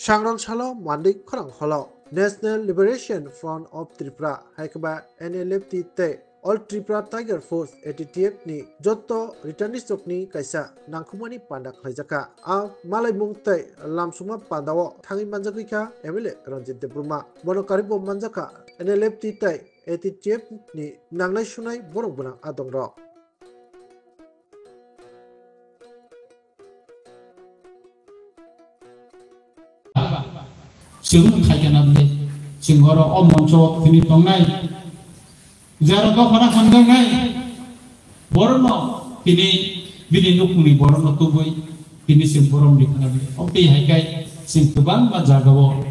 Shangrol Shalo Mandik Khorang Holo National Liberation Front of Tripura Haikaba NLFT Te All Tripura Tiger Force ATTF ni Joto Returnis Okni Kaisa Nangkumani Pandak Haijaka A Malay Mungtai Lamsuma Pandawo Tangi Manjakika Emile Ranjit Debruma Bono Karibo Manjaka NLFT Te ATTF ni Nanglai Shunai Borong Bunang Adong Ro Sung Kaikanabde, Singoro Omoncho, Tinitongai, Zarago Hanahangai, Borono, Bini Nukuni, Borono Tubui, Pini Simporom Dikanabi, Opi Haikai, Sintuban Mazagawo,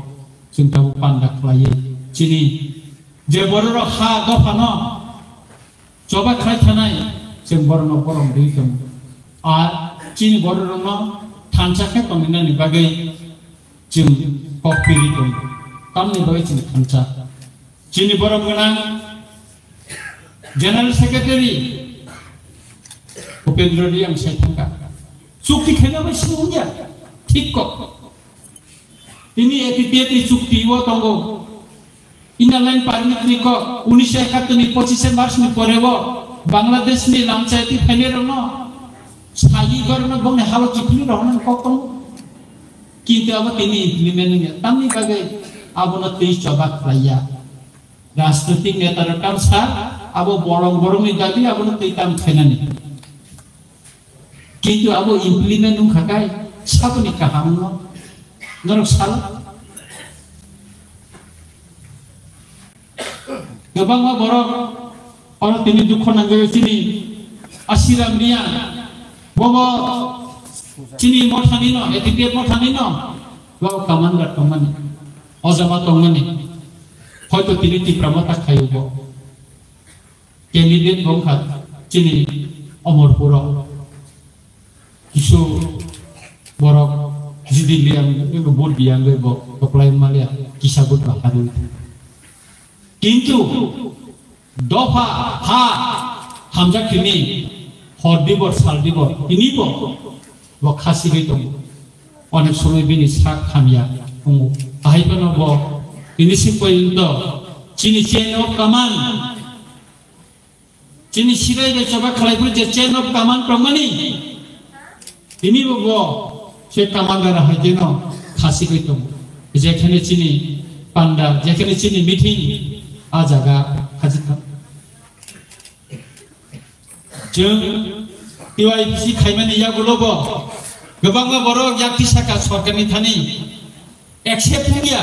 Sintabu Pandak Laye, Chini, Jebororo Ha Gofano, Joba Kaikanai, Simborono Borom Dikam, Chini Bororono, Tanchaka Tominani Bagai, Jim. Kopi itu, kami bawa cini kanca, cini borong menang, General Secretary, Upendra yang saya tangkap, sukti kena masih punya, tikok, ini etiket sukti wa tunggu, inalan parmit ni kok, Unisha kata ni posisi mars ni porewo, Bangladesh ni lamca eti kene rono, sagi korno bang halo cikli rono kok tunggu. Kita apa ini implementnya, tapi bagai abona teis coba pelaya. Raष्ट्रपति नेता रकम सा, abo borong-borong ni tadi abona teitam khenani. Kita abo implement nung kakai, siapa ni kaham no, norok salah. Gabang wa borong, orang tini dukun anggai sini, asiram dia, bawa Cini motanino, etiket motanino, bawa kamandar kamani, ozama tongani, hoito tiniti pramata kayubo, candidate bongkat, cini omor puro, kisu borok, jidi liang, itu bor biang bebo, keplain malia, kisabut bahadul. Kintu, doha ha, hamzah kini, hordibor saldibor, ini bo. Wakasi gitu, onek sumai bini sak kamya, ahai panobo, ini simple itu, cini chain of command, cini sirai be coba kalai pun chain of command promani, ini bobo, si commander ahai jeno, kasi gitu, jekene cini panda, jekene cini meeting, ajaga kajita, jeng TYPC खाइमाने या गुलोबो गोबां बर' याक्ति साका सरकारनि थानि एक्सेप्ट गैया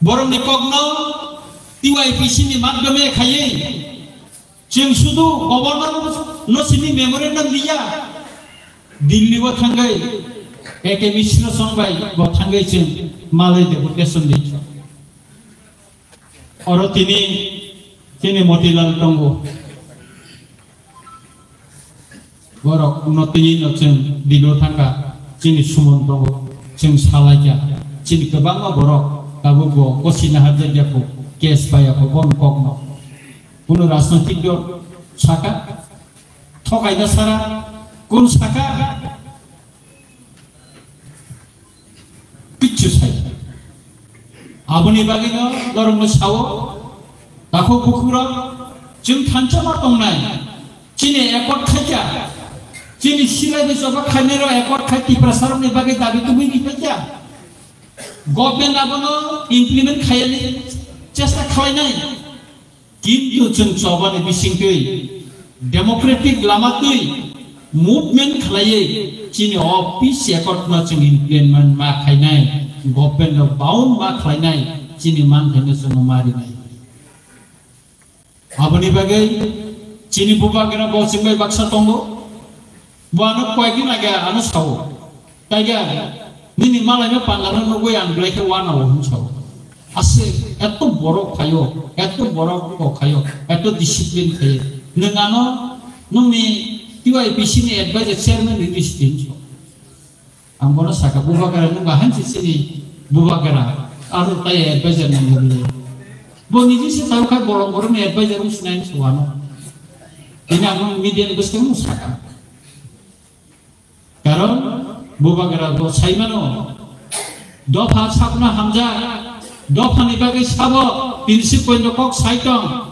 बर'नि कगनो TYPC नि माध्यमे खायै जों सुदु गवर्नर नसिनि मेमोरेन्डाम लिया दिल्लीबो थांगै एके मिश्र संबाय बो थांगै जों मालय डेपुटेशन दि अरो तिनि मतिलाल दंगो borok notiyin noceng dino tangka cini sumon tongo ceng salaja cini kebangga borok kabugo kosina harja jago kes baya bon kokno kuno rasnatik do saka thokai dasara kun saka kichu sai aboni bagino dorong sawo takho bukura ceng thancama tongnai cini ekor khaja Cini sila di coba kamera ekor kaki prasaran ni bagai tapi tu begini saja. Government abono implement kaya ni cesta kaya ni. Kintu ceng coba ni bising tui democratic lama tui movement kaya cini office ekor na ceng implement mak kaya ni government bound mak kaya ni cini man kena senomari ni. Aboni bagai cini buka kena bawa cenggai baksa tonggo. Buana koykin aga anu sawo. Kaya nini malanya pangaran gue yang black wana wong sawo. Ase eto borok kayo, eto borok ko kayo, eto disiplin kayo. Nengano numi TYPC ni advisor chairman ni distinso. Ambono saka buka kara nunga hansi sini buka kara. Aru tayo advisor nang ngomong. Bo niji si tahu kai borong-borong ni advisor usnain suwano. Ini aku media ni gusto mo saka. Karon bubagara do saimano dofa sapna hamja dofa ni bagai sabo prinsip point kok saitong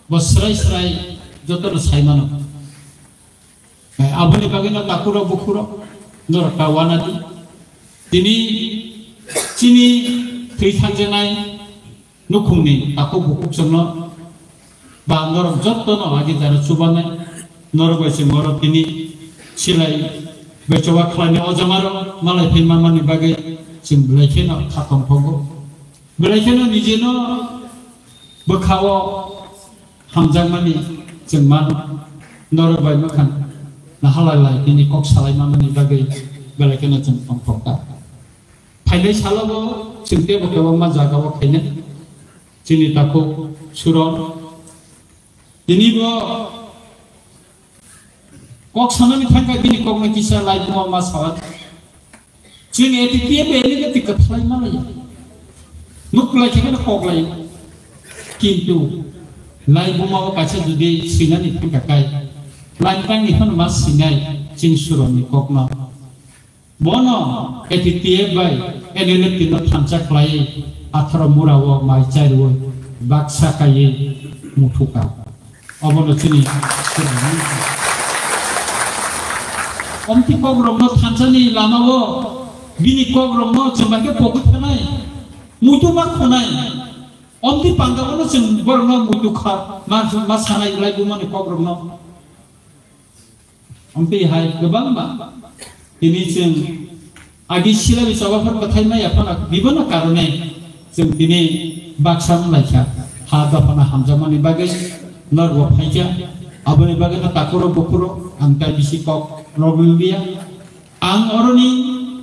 bosrai jotor saimano aboni bagai na takuro bukuro nor kawanadi tini chini thaitanjenai nukungni tako bukuk jongno ba nor jottono agi dara chubane nor baisi moro tini silai becoba khlani ojamaro malai phimamani bagai sing belaikeno khatong phogo belaikeno nijeno bokhawo hamjangmani sing man nor bai makhan nahalai tini kok salai mamani bagai belaikeno sing pongpokta phailai salobo singte bokhawo ma jagawo khaine chini tako suron ini bo kok sanami thangka bini kok na kisa lai mo masawat chini eti tie be ni ke kathlai ma lai nuklai khena kok lai kintu lai bo ma ka cha judi sinani thangka kai lai tang ni hon mas sinai chin suron ni kok na bono eti tie bai enele tin thamcha khlai athara murawo mai chairo baksa kai mutuka obono chini omti kogromno thanchani lamawo bini kogromno chembake pokut khanai mutu ma khonai omti pangabono cheng borno mutu kha ma sanai lai bumani kogromno omti hai gobang ma ini cheng agi sila bi sababar kathai mai apana bibona karone cheng tini baksam laikha ha dapana hamjamani bagai narwo phaija aboni bagai na takuro bokuro angka bisi kok Robilbia, ang oroni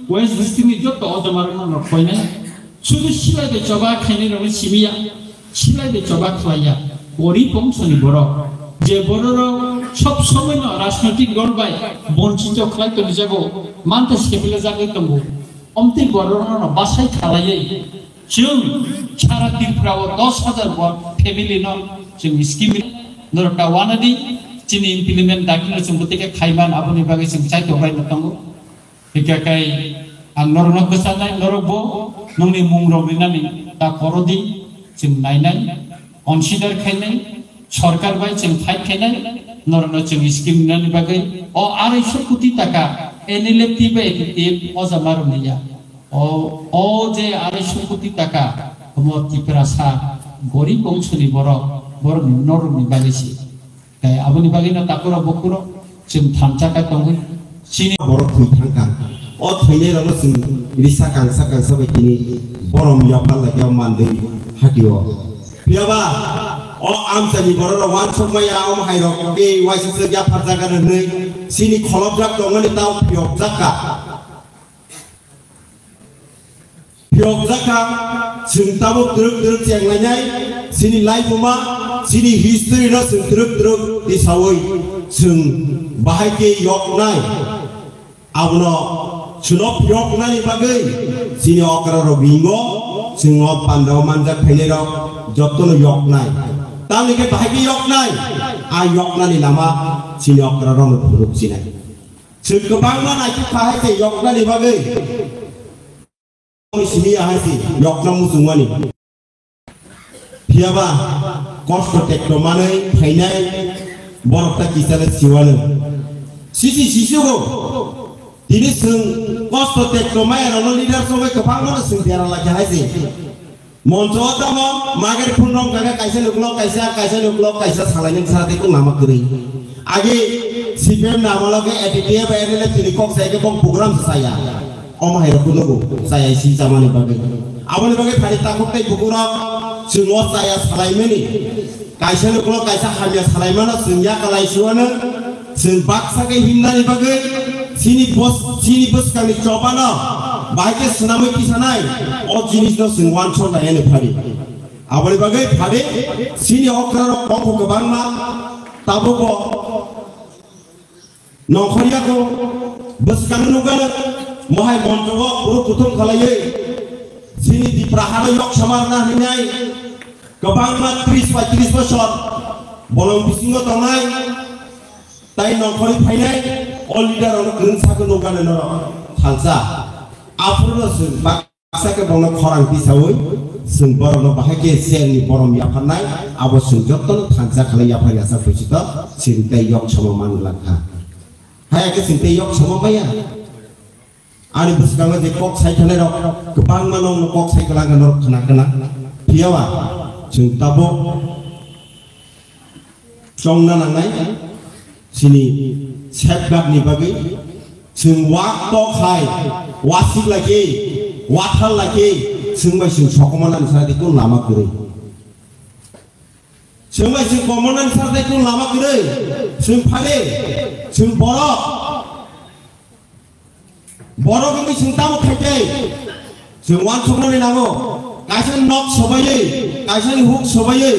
West District joto otomarno norpoine, sudah silai de coba kene roni simia, silai de coba klaya, ori pongsoni boro, je bororo sop somoi no rajnaitik dol bai, bonchito klai to nijago, mantas kepila jagai tunggu, omti bororo no basai khalai, chung cara Tripura 10,000 bor family no chung scheme norka wanadi. Chini implement dakil sumbuti ke khaiman aboni bagai sing chai to bai natango hikakai ang norno besana norbo nongni mungro binani ta korodi sing nainai consider khainai sarkar bai sing thai khainai norno sing scheme nani bagai o 250 কোটি টাকা NLFT bai ekip o jamaro niya o je 250 কোটি টাকা mo Tripura sa gori bongshoni bor norni bagai si kayak aboni bagina takuro bokuro sim thamcha ka tongi sini borok thui thangka o thine rano sim risa kangsa bai kini borom yapal lagi mandei hatio piaba o amsani bororo wan somaya om hairo ke waisi segya pharjaga nei sini kholop jak tongani tau piok jaka singtabo truk chenglai sini lai puma sini history no sing truk di sawoi sing bahai ke yok nai abno chunop yok nai bagai sini okra ro bingo sing op pandau manja phele ro jotto yok nai tani ke bahai ke yok nai a yok nai lama sini okra ro puruk sinai sing kebang mana ki bahai ke yok nai bagai sini ahasi yok nang musungwani piaba kosto tekno manai phainai borokta kisale siwanu sisi sisugo ini sung kosto tekno mai rano leader sobai kepangno sung biara lagi haisi monco tamo mager punrong kaga kaisa nuklok kaisa salanya sarate ku nama keri agi CPM nama lagi editia bayarnya tini kok saya ke program saya om hairo kunogo saya isi zaman bagai awal bagai hari takut teh bukurang semua saya salaimeni kaisa nuklok kaisa hamil salaimana senja kalai suana senbaksa ke hindari bagai sini bos kami coba na baik senamai kisanai oh jenis no senwan chon na ene hari awal bagai hari sini okra kongko kebangna tabu ko nongkhoria ko bos kami nugana mohai monjogo puru putung kalaye sini di prahara yok samarna hinai kebangna 30 bosor bolong bisingo tonai tai nongkhori phainai all leader on green sago nugana no thalsa afro sung baksa ke bono khorang tisawoi sung borono bahake selni borom yapanai abo sung jotono thalsa khala yapar yasa puchita sintei yok chomoman lakha hai ke sintei yok chomomaya ani busukanga je kok sai thane rok kebang manong kok sai kelangan rok kena piawa sung tabo chongna nangai sini safeguard ni bagi sung wak to khai wasik lagi wathal lagi sung bai sung sokomanan sarati kun lama kure sung bai sung komonan sarati kun lama kure sung phale sung borok kami sung tamu khate sung wan choknani namo kaisen nok sobaye kaisen huk sobaye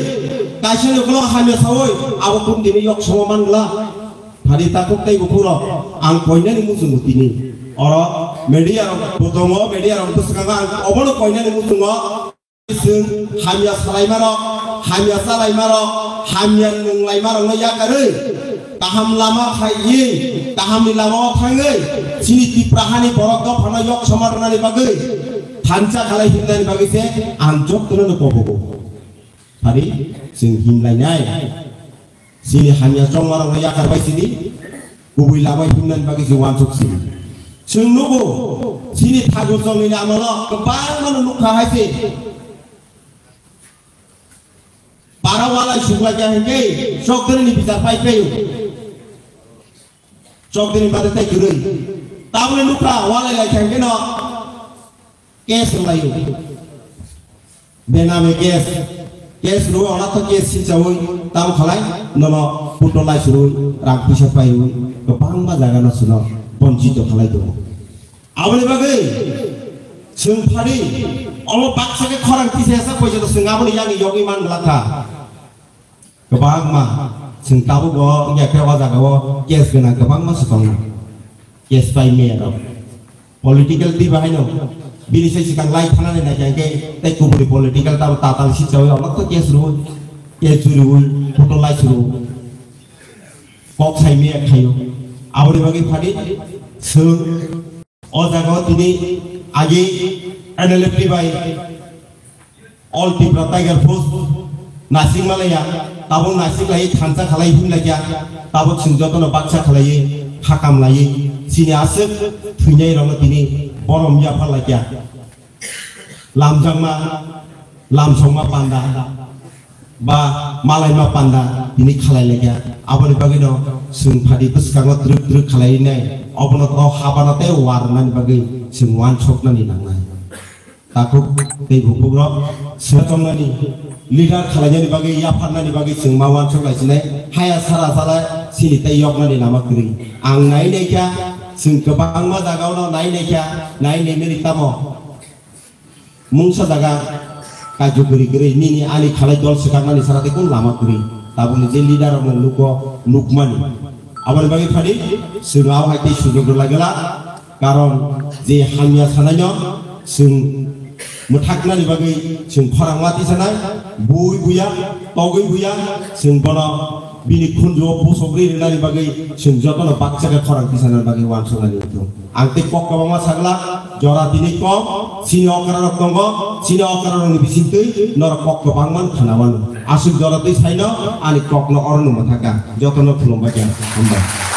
kaisen uklo hamya sawoi abo kun dini yok soman gla hari takut tay bukuro ang koina ni musung tini oro media botongo media rom pusukanga obono koina ni musungo sung hamya salai maro hamya nunglai maro ngoya kare taham lama khayi taham ni lama thangai sini tiprahani borok do phana yok somarna ni bagai thancha khalai himna ni bagai se anjok tuno kobogo hari sing himlai nai sini hanya cong orang raya karbai sini kubui lama himnan bagi si wansuk sini sing nubu sini thagur cong ini amalo kebang mana nukha haisi para wala sungla kya henge sok dene ni bicar pai kayu sok dene bade tai gurui tawle nukha wala lai henge no kes layu bename kes ru ona to kes sin jawoi tam khalai nono putol lai suru rang pisa pai kebang ma jaga no suno bonjito khalai do abone bagai sung phari omo baksa ke khorang tise sa poisa to sung abone yang yogi man lakha kebang ma sung tabu go ya ke wa jaga wo kes gena kebang ma sutong kes pai me ro political di bahai no bini sai sikang lai thana ne na jangke tai kubri political ta tatal si jawi ona to kes ru ke jurul putol lai suru kok sai me khayo abone bagi phadi sung o jaga tini agi NLFT bai all Tripura Tiger Force nasing malaya tabung nasing lai thansa khalai him lagya tabuk sung jotono baksa khalai hakam lai sini asuk thunyai rong tini borom ya phal lagya lamjangma lamsongma panda ba malai ma panda ini khalai lagya aboni bagino sung phadi puskango truk khalai nai abono to habana te warnan bagi sung wan chokna ni nangai takut tei bukugro setomna ni leader khalanya ni bagi ya phanna ni bagi sung mawan choklai sine haya sara sini tei yokna ni nama kri ang nai nei kya sung kebang ma jagao no nai nei kya nai nei meri tamo mungsa jaga kaju guri nini ani khalai dol sekarna ni sarate kun lama kri tabuni je leader ong luko nukmani abar bagi phadi sungau haiti sujog lagela karon je hamya sananyo sung muthakna ni bagi sung khorangwati sanai bui buya togui buya sung bono bini khunjo pusogri ni bagi sung jotono baksa ke khorang tisana bagi wan sungani itu angti kok kawama sagla jora dini kom sini okara tongo sini okara ni bisintui nor kok kebangman khanawan asuk jora ti saino ani kok no ornu mathaka jotono phulom baja amba